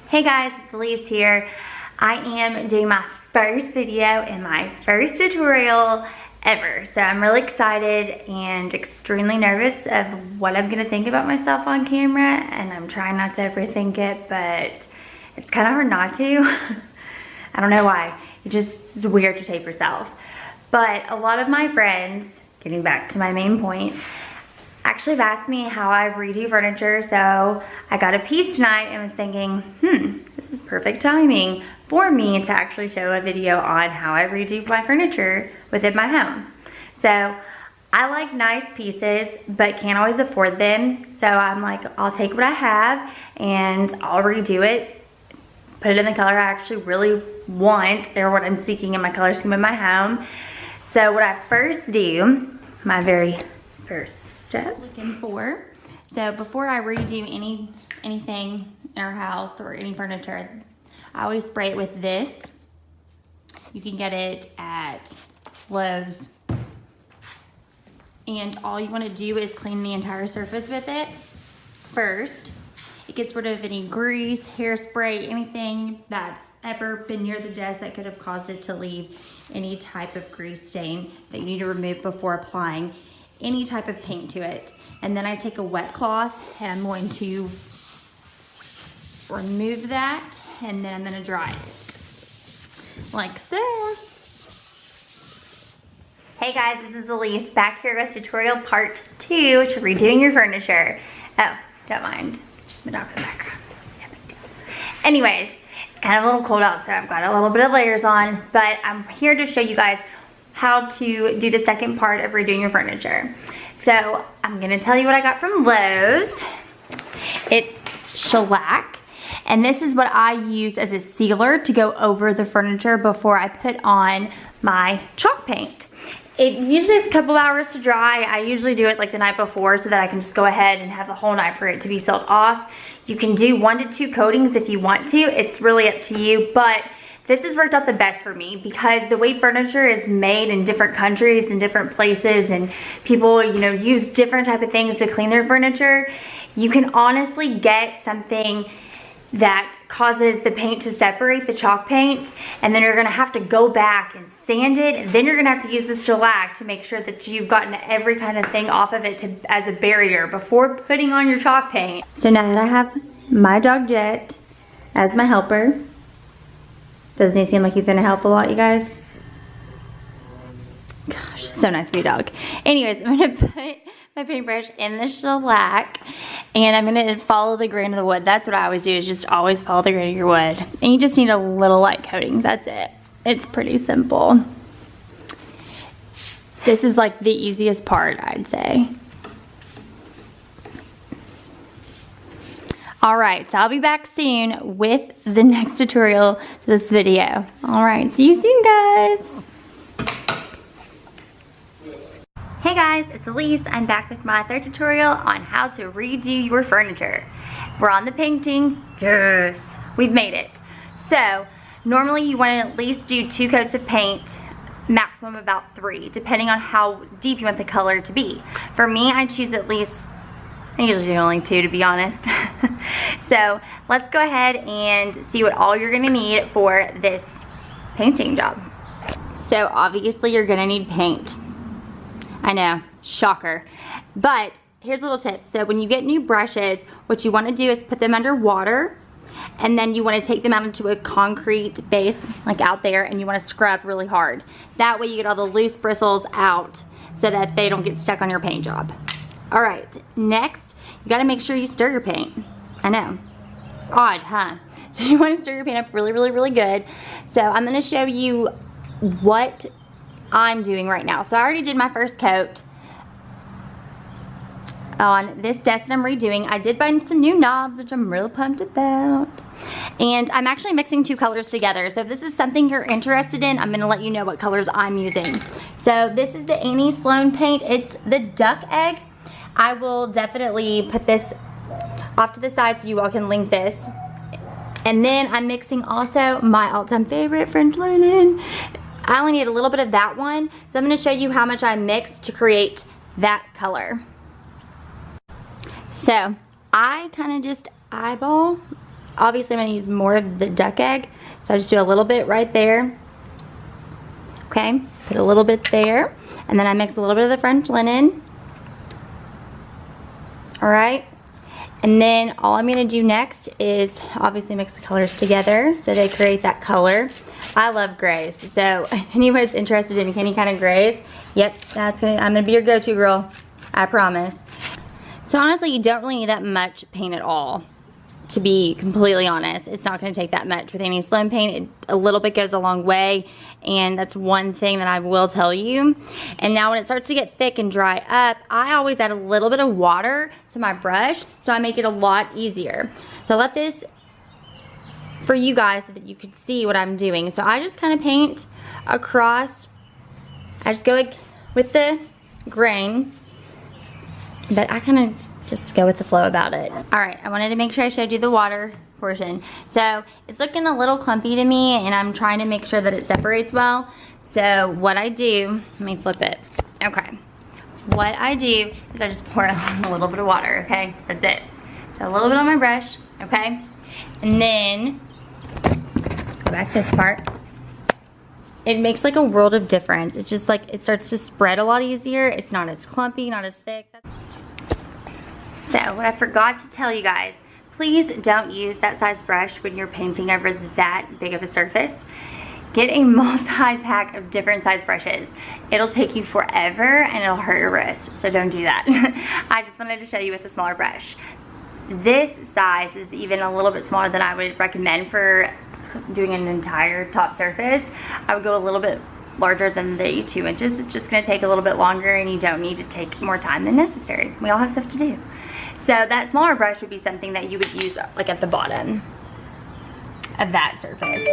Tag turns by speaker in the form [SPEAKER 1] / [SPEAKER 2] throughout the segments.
[SPEAKER 1] Hey guys, it's Elise here. I am doing my first video and my first tutorial ever. So I'm really excited and extremely nervous of what I'm gonna think about myself on camera, and I'm trying not to overthink it, but it's kind of hard not to. I don't know why. It's weird to tape yourself. But a lot of my friends, getting back to my main point, actually have asked me how I redo furniture, so I got a piece tonight and was thinking, this is perfect timing for me to actually show a video on how I redo my furniture within my home. So I like nice pieces, but can't always afford them. So I'm like, I'll take what I have and I'll redo it, put it in the color I actually really want, or what I'm seeking in my color scheme in my home. So what I first do, my very first step, looking for. So before I redo anything in our house or any furniture, I always spray it with this. You can get it at Lowe's. And all you want to do is clean the entire surface with it first. It gets rid of any grease, hairspray, anything that's ever been near the desk that could have caused it to leave any type of grease stain that you need to remove before applying any type of paint to it. And then I take a wet cloth and I'm going to remove that, and then I'm going to dry it like so. Hey guys, this is Elise back here with tutorial part 2 to redoing your furniture. Oh, don't mind, just my dog in the background. No big deal. Anyways, it's kind of a little cold out, so I've got a little bit of layers on, but I'm here to show you guys how to do the second part of redoing your furniture. So I'm gonna tell you what I got from Lowe's. It's shellac, and this is what I use as a sealer to go over the furniture before I put on my chalk paint. It usually is a couple hours to dry. I usually do it like the night before so that I can just go ahead and have the whole night for it to be sealed off. You can do 1 to 2 coatings if you want to. It's really up to you, but this has worked out the best for me because the way furniture is made in different countries and different places, and people, use different type of things to clean their furniture, you can honestly get something that causes the paint to separate, the chalk paint, and then you're gonna have to go back and sand it, and then you're gonna have to use the shellac to make sure that you've gotten every kind of thing off of it as a barrier before putting on your chalk paint. So now that I have my dog Jet as my helper, doesn't he seem like he's gonna help a lot, you guys? Gosh, so nice to be a dog. Anyways, I'm gonna put my paintbrush in the shellac and I'm gonna follow the grain of the wood. That's what I always do, is just always follow the grain of your wood. And you just need a little light coating, that's it. It's pretty simple. This is like the easiest part, I'd say. Alright, so I'll be back soon with the next tutorial to this video. Alright, see you soon, guys. Hey guys, it's Elise. I'm back with my third tutorial on how to redo your furniture. We're on the painting. Yes, we've made it. So, normally you want to at least do 2 coats of paint, maximum about 3, depending on how deep you want the color to be. For me, I choose at least, I usually do only 2 to be honest. So let's go ahead and see what all you're gonna need for this painting job. So obviously you're gonna need paint. I know, shocker. But here's a little tip. So when you get new brushes, what you wanna do is put them under water, and then you wanna take them out into a concrete base, like out there, and you wanna scrub really hard. That way you get all the loose bristles out so that they don't get stuck on your paint job. All right, next, you gotta make sure you stir your paint. I know, odd, huh? So you wanna stir your paint up really, really, really good. So I'm gonna show you what I'm doing right now. So I already did my first coat on this desk that I'm redoing. I did buy some new knobs, which I'm real pumped about. And I'm actually mixing 2 colors together. So if this is something you're interested in, I'm gonna let you know what colors I'm using. So this is the Annie Sloan paint. It's the duck egg. I will definitely put this off to the side so you all can link this. And then I'm mixing also my all-time favorite, French linen. I only need a little bit of that one, so I'm gonna show you how much I mixed to create that color. So I kind of just eyeball obviously I'm gonna use more of the duck egg. So I just do a little bit right there. Okay, put a little bit there. And then I mix a little bit of the French linen. All right. And then all I'm gonna do next is obviously mix the colors together so they create that color. I love grays, so anyone that's interested in any kind of grays, yep, I'm gonna be your go-to girl, I promise. So honestly, you don't really need that much paint at all. To be completely honest, it's not gonna take that much. With Annie Sloan paint, a little bit goes a long way, and that's one thing that I will tell you. And now when it starts to get thick and dry up, I always add a little bit of water to my brush, so I make it a lot easier. So I let this for you guys so that you can see what I'm doing. So I just kind of paint across. I just go like with the grain, but I kind of just go with the flow about it. All right, I wanted to make sure I showed you the water portion. So it's looking a little clumpy to me, and I'm trying to make sure that it separates well. So what I do, let me flip it. Okay, what I do is I just pour a little bit of water, okay? That's it. So a little bit on my brush, okay? And then, let's go back this part. It makes like a world of difference. It's just like, it starts to spread a lot easier. It's not as clumpy, not as thick. So what I forgot to tell you guys, please don't use that size brush when you're painting over that big of a surface. Get a multi-pack of different size brushes. It'll take you forever and it'll hurt your wrist, so don't do that. I just wanted to show you with a smaller brush. This size is even a little bit smaller than I would recommend for doing an entire top surface. I would go a little bit larger than the 2 inches. It's just gonna take a little bit longer, and you don't need to take more time than necessary. We all have stuff to do. So that smaller brush would be something that you would use like at the bottom of that surface.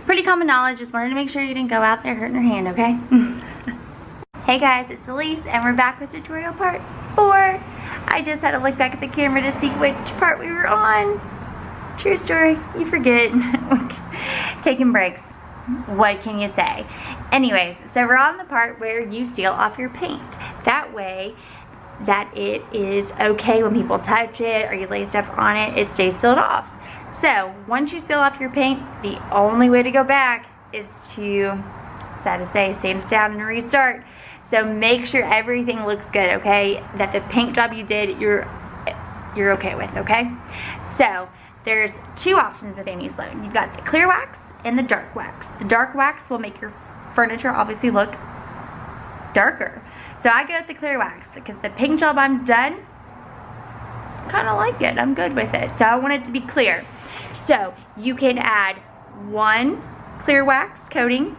[SPEAKER 1] Pretty common knowledge, just wanted to make sure you didn't go out there hurting your hand, okay? Hey guys, it's Elise, and we're back with tutorial part 4. I just had to look back at the camera to see which part we were on. True story, you forget. Taking breaks, what can you say? Anyways, so we're on the part where you seal off your paint. That way, that it is okay when people touch it or you lay stuff on it, it stays sealed off. So once you seal off your paint, the only way to go back is to, sad to say, sand it down and restart. So make sure everything looks good, okay? That the paint job you did, you're okay with, okay? So there's 2 options with Annie Sloan. You've got the clear wax and the dark wax. The dark wax will make your furniture obviously look darker. So I go with the clear wax because the paint job I'm done, kind of like it. I'm good with it. So I want it to be clear. So you can add 1 clear wax coating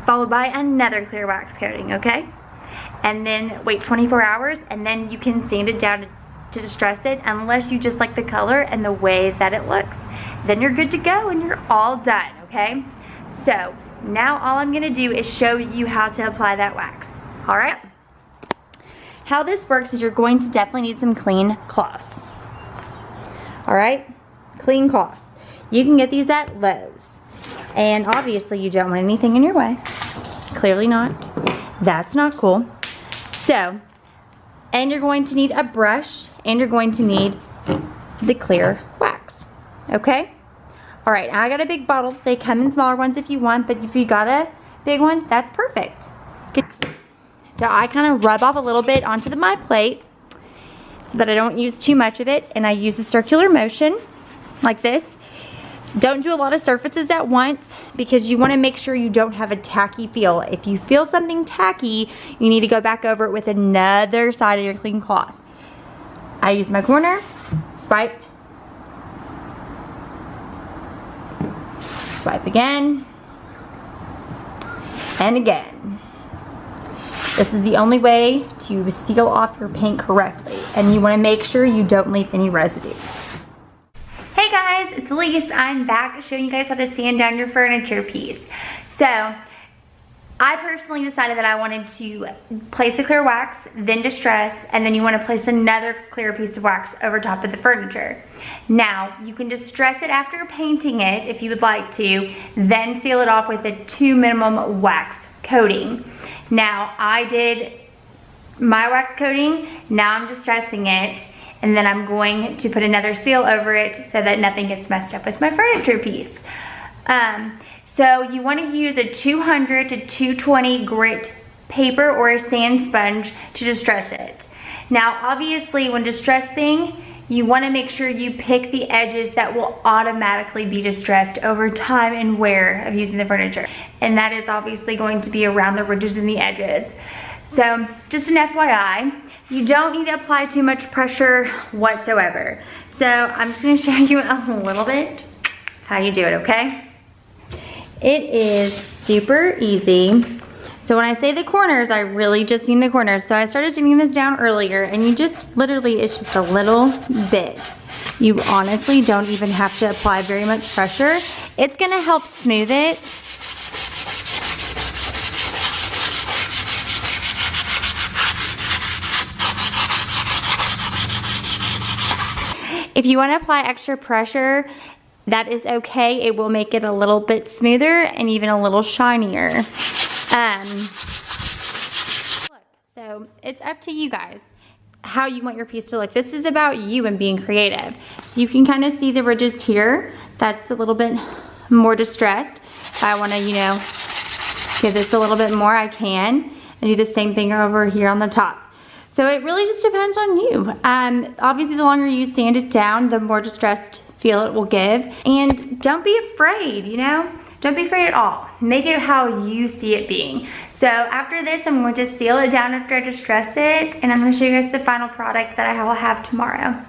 [SPEAKER 1] followed by another clear wax coating, okay? And then wait 24 hours, and then you can sand it down to distress it, unless you just like the color and the way that it looks. Then you're good to go and you're all done, okay? So now all I'm gonna do is show you how to apply that wax. All right, how this works is you're going to definitely need some clean cloths. All right, clean cloths. You can get these at Lowe's, and obviously you don't want anything in your way. Clearly not. That's not cool. So, and you're going to need a brush, and you're going to need the clear wax. Okay. All right, I got a big bottle. They come in smaller ones if you want, but if you got a big one, that's perfect. Good. So I kind of rub off a little bit onto my plate so that I don't use too much of it, and I use a circular motion like this. Don't do a lot of surfaces at once because you want to make sure you don't have a tacky feel. If you feel something tacky, you need to go back over it with another side of your clean cloth. I use my corner, swipe, swipe again, and again. This is the only way to seal off your paint correctly, and you want to make sure you don't leave any residue. Hey guys, it's Elise. I'm back showing you guys how to sand down your furniture piece. So, I personally decided that I wanted to place a clear wax, then distress, and then you want to place another clear piece of wax over top of the furniture. Now, you can distress it after painting it if you would like to, then seal it off with a 2 minimum wax coating. Now, I did my wax coating, now I'm distressing it, and then I'm going to put another seal over it so that nothing gets messed up with my furniture piece. So you want to use a 200 to 220 grit paper or a sand sponge to distress it. Now obviously when distressing, you want to make sure you pick the edges that will automatically be distressed over time and wear of using the furniture. And that is obviously going to be around the ridges and the edges. So just an FYI, you don't need to apply too much pressure whatsoever. So I'm just going to show you a little bit how you do it, okay? It is super easy. So when I say the corners, I really just mean the corners. So I started doing this down earlier, and you just literally, it's just a little bit. You honestly don't even have to apply very much pressure. It's gonna help smooth it. If you want to apply extra pressure, that is okay. It will make it a little bit smoother and even a little shinier. So it's up to you guys how you want your piece to look. This is about you and being creative. So you can kind of see the ridges here. That's a little bit more distressed. If I want to, you know, give this a little bit more, I can. And do the same thing over here on the top. So it really just depends on you. Obviously the longer you sand it down, the more distressed feel it will give. And don't be afraid, you know? Don't be afraid at all. Make it how you see it being. So after this, I'm going to seal it down after I distress it, and I'm going to show you guys the final product that I will have tomorrow.